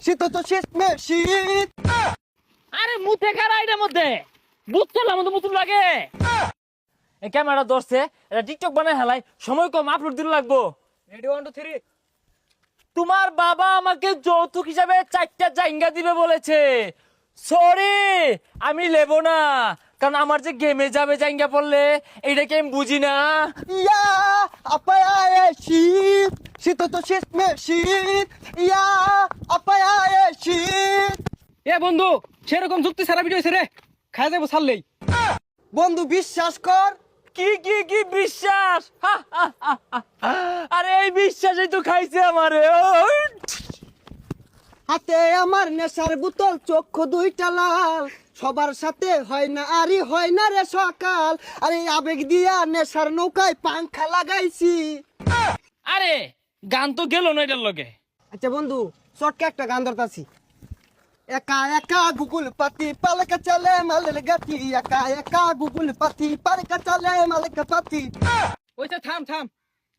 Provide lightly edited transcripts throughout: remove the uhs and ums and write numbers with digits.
শীত তো শেষ মে শীত। আরে মুতে কারা এটার মধ্যে বুঝছো না মতো মুতুন লাগে। এই ক্যামেরা ধরছে, এটা টিকটক বানায় হেলাই, সময় কম, আপলোড দিতে লাগবো। রেডি 1 2 3। তোমার বাবা আমাকে যৌতুক হিসাবে 4টা জাইঙ্গা দিবে বলেছে। সরি, আমি নেব না, কারণ আমার যে গেমে যাবে জাইঙ্গা পড়লে এইটাকে আমি বুঝি না। ইয়া আপায় শীত, শীত তো শেষ মে শীত। ইয়া আপায় শীত। এ বন্ধু সেরকম যুক্তি সারা ভিডিও ছেড়ে খাই যাবো ছাড়লেই। বন্ধু বিশ্বাস কর। কি কি কি বিশ্বাস? আরে এই বিশ্বাসই তো খাইছে আমারে। হাতে আমার নেশার বোতল, চক্ষু দুইটা লাল, সবার সাথে হয় না আরে হয় না রে সকাল। আরে আবেগ দিয়া নেশার নৌকায় পাংখা লাগাইছি। আরে গান তো গেল না এটার লগে। আচ্ছা বন্ধু, শর্টকে একটা গান ধরতাছি। একা একা গুগল পাতি পালকা চলে মালের গাতি, একা একা গুগল পাতি পালকা চলে মালকা পাতি। ওইটা থাম থাম,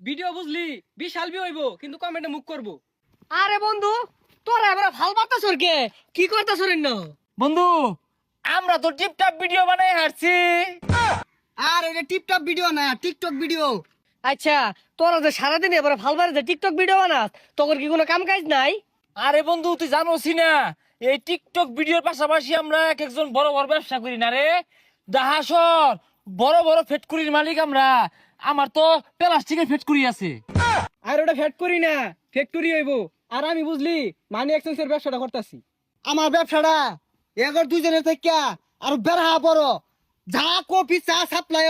ভিডিও বুঝলি বিশাল বি হইব কিন্তু কমেন্টে মুখ করবো। আরে বন্ধু তোরা এবার ভাল বার্তাছ কে কি করতাছ রে না? বন্ধু আমরা তো টিপটাপ ভিডিও বানাই হারছি। আর এটা টিপটপ ভিডিও না, টিকটক ভিডিও। আচ্ছা তোরা যে সারাদিন এবার ভাল বারে টিকটক ভিডিও বানাস, তোর কি কোনো কাম কাজ নাই? আরে বন্ধু তুই জানোসি না, এই টিকটক ভিডিওর পাশাপাশি আমরা এক একজন বড় বড় ব্যবসা করি না রে। জাহাসর বড় বড় ফ্যাক্টরির মালিক আমরা। আমার তো প্লাস্টিকের ফ্যাক্টরি আছে। আর ওটা ফ্যাক্টরি না, ফ্যাক্টরি হইব। আর আমি বুঝলি মানি এক্সচেঞ্জের ব্যবসাটা করতেছি। আমার ব্যবসাটা এগর দুইজনের থেকে আর বেড়া বড়, যা কপি চা সাপ্লাই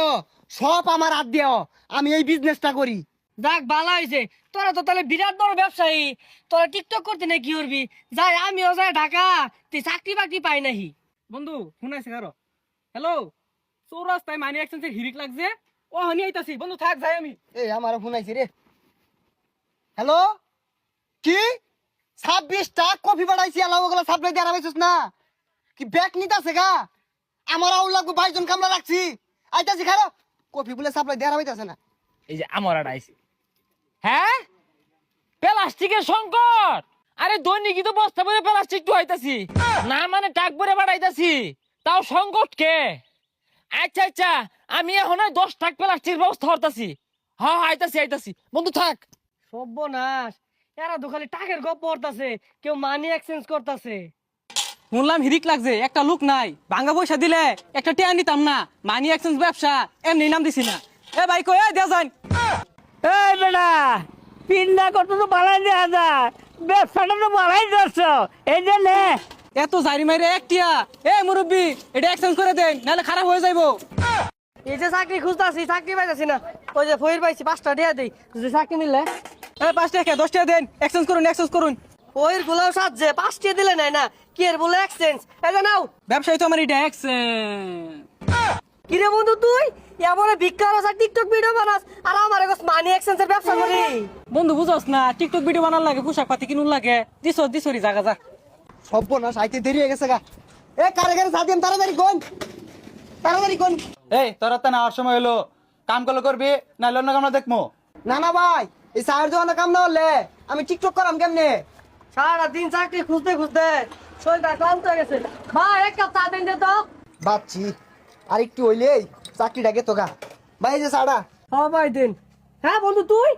সব আমার হাত দিও। আমি এই বিজনেসটা করি। দেখ ভালো হয়েছে, তোরা তো তাহলে বিরাট বড় ব্যবসায়ী। তোরা টিকটক করতে না কি করবি? যাই আমিও যাই ঢাকা, তুই চাকরি বাকরি পাই নাহি। বন্ধু শুনাইছে কারো? হ্যালো, চৌরাস্তায় মানি এক্সচেঞ্জের হিরিক লাগছে, ও হানি আইতাছি। বন্ধু থাক যাই আমি। এই আমার ফোন আইছি রে। হ্যালো, কি 26টা কফি বাড়াইছি, আলাও ওগুলা সাপ্লাই দিয়ে আরামাইছিস না কি? ব্যাগ নিতাছে গা, আমার আউল লাগবো 22 জন কামলা রাখছি। আইতাছি খারো, কফি বলে সাপ্লাই দিয়ে আরামাইতাছে না। এই যে আমার আইছে। হ্যাঁ প্লাস্টিকের সংকট। আরে দৈনিকই তো বস্তা ভরে প্লাস্টিক তো হইতাছি না, মানে টাক ভরে বাড়াইতাছি, তাও সংকট কে? আচ্ছা আচ্ছা, আমি এখন 10 টাক প্লাস্টিক ব্যবস্থা করতেছি। হ্যাঁ আইতাছি আইতাছি, বন্ধু থাক। সর্বনাশ, এরা তো খালি টাকের গপ পড়তাছে, কেউ মানি এক্সচেঞ্জ করতাছে। শুনলাম হিরিক লাগছে, একটা লোক নাই, ভাঙ্গা পয়সা দিলে একটা টিয়া নিতাম না। মানি এক্সচেঞ্জ ব্যবসা এমনি নাম দিছি না। এ ভাই কই দেয়া যান। এই বেটা পিন্ডা কত তো বাড়াই দেওয়া যায়, ব্যবসাটা তো বাড়াই যাচ্ছ, এই যে নে। এত জারি মাইরে এক টিয়া। এ মুরব্বি এটা এক্সচেঞ্জ করে দেন, নাহলে খারাপ হয়ে যাইবো। এই যে চাকরি খুঁজতাছি, চাকরি পাইতাছি না। ওই যে ফইর পাইছি 5টা দিয়া দেই, যদি চাকরি মিললে। এ 5 টাকা 10 টাকা দেন, এক্সচেঞ্জ করুন এক্সচেঞ্জ করুন। ফইর গুলাও সাজছে 5টা দিলে নাই না, কি এর বলে এক্সচেঞ্জ? এই যে নাও। ব্যবসায়ী তো আমার এটা এক্সচেঞ্জ। কি রে বন্ধু তুই এবারে ভিক্ষার আছে, টিকটক ভিডিও বানাস, আর আমার কাছে মানি এক্সচেঞ্জের ব্যবসা করি। বন্ধু বুঝছ না, টিকটক ভিডিও বানার লাগে, পোশাক পাতি কিনুন লাগে। দিছরি জাগা যা। সর্বনাশ, আইতে দেরি হয়ে গেছে গা। এ কারে কারে সাথে তাড়াতাড়ি কোন, তাড়াতাড়ি কোন। এই তোর তো নেওয়ার সময় হলো, কাম করলে করবি না অন্য কামনা দেখবো। না না ভাই, এই চায়ের দোকানে কাম না হলে আমি টিকটক করাম কেমনে? সারা দিন চাকরি খুঁজতে খুঁজতে শরীরটা ক্লান্ত হয়ে গেছে। ভাই এক কাপ চা দেন দে তো। বাচ্চি আর একটু হইলেই চাকরিটাকে তোকা। ভাই এই যে চাটা। হ্যাঁ ভাই দিন। হ্যাঁ বন্ধু তুই,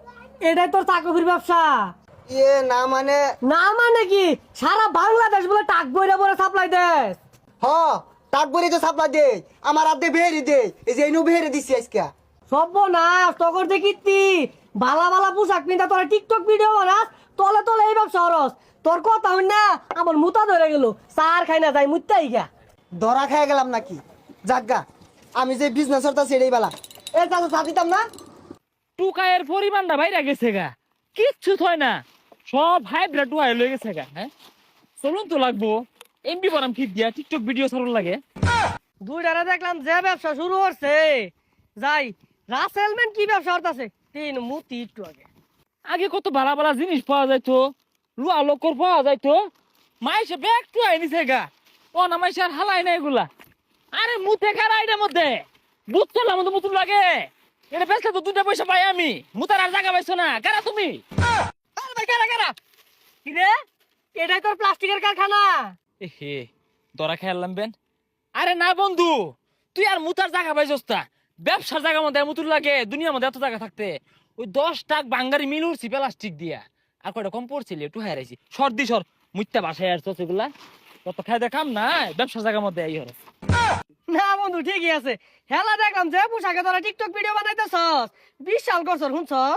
এটাই তোর চাকরির ব্যবসা? এ না মানে, না মানে কি, সারা বাংলাদেশ বলে টাক বইরা বলে সাপ্লাই দেস? হ টাক বলে তো সাপ্লাই দে, আমার হাতে বেহেরি দে। এই যে ইনু বেহেরি দিছি আজকে। সর্বনাশ, তখন দেখিতি বালা বালা পোশাক পিন্ধা তোরা টিকটক ভিডিও বানাস, তলে তলে এই ব্যবসা হরস। তোর কথা হই না আমার মুতা ধরে গেল, চার খাই না যাই মুত্তাই গা। ধরা খেয়ে গেলাম নাকি? জাগা, আমি যে বিজনেস করতা সেটাই বেলা। এ চাচা চা দিতাম না? টুকায়ের পরিমাণটা বাইরে গেছে গা, কিচ্ছু থয় না, সব হাইব্রিড টুকায় লয়ে গেছে গা। হ্যাঁ চলুন তো লাগবো, এমবি বানাম কি দিয়া টিকটক ভিডিও ছাড়ুন লাগে। দুইটারে দেখলাম যে ব্যবসা শুরু করছে, যাই রাসেলম্যান কি ব্যবসা করতেছে তিন মুতি একটু আগে। আগে কত ভালো ভালো জিনিস পাওয়া যাইতো, লুয়া লোকর পাওয়া যাইতো, মাইসে ব্যাগ টু আইনিছে গা। ও না মাইসে আর হালাই না এগুলা। আরে মুতে কারা এটার মধ্যে বুঝছো না মতো মুতুন লাগে। এটা বেচলে তো 2টা পয়সা পাই আমি, মুতার আর জায়গা পাইছো না। কারা তুমি? আরে ভাই কারা কারা? কি রে এটাই তোর প্লাস্টিকের কারখানা। এ হে দরা খেয়ালাম বেন। আরে না বন্ধু, তুই আর মুতার জায়গা পাইছস তা। ব্যবসার জায়গা মধ্যে মুতুর লাগে, দুনিয়ার মধ্যে এত জায়গা থাকতে। ওই 10 টাক বাঙ্গারি মিল উঠছি প্লাস্টিক দিয়া। আর কয়টা কম পড়ছিল, একটু হারাইছি। সর্দি সর মুইতা বাসায় আসছস এগুলা। কত খাই দেখাম না, ব্যবসার জায়গার মধ্যে এই হরস। না বন্ধু ঠিকই আছে। হেলা দেখলাম যে পোশাকে তোরা টিকটক ভিডিও বানাইতেছস, বিশাল করছর শুনছর।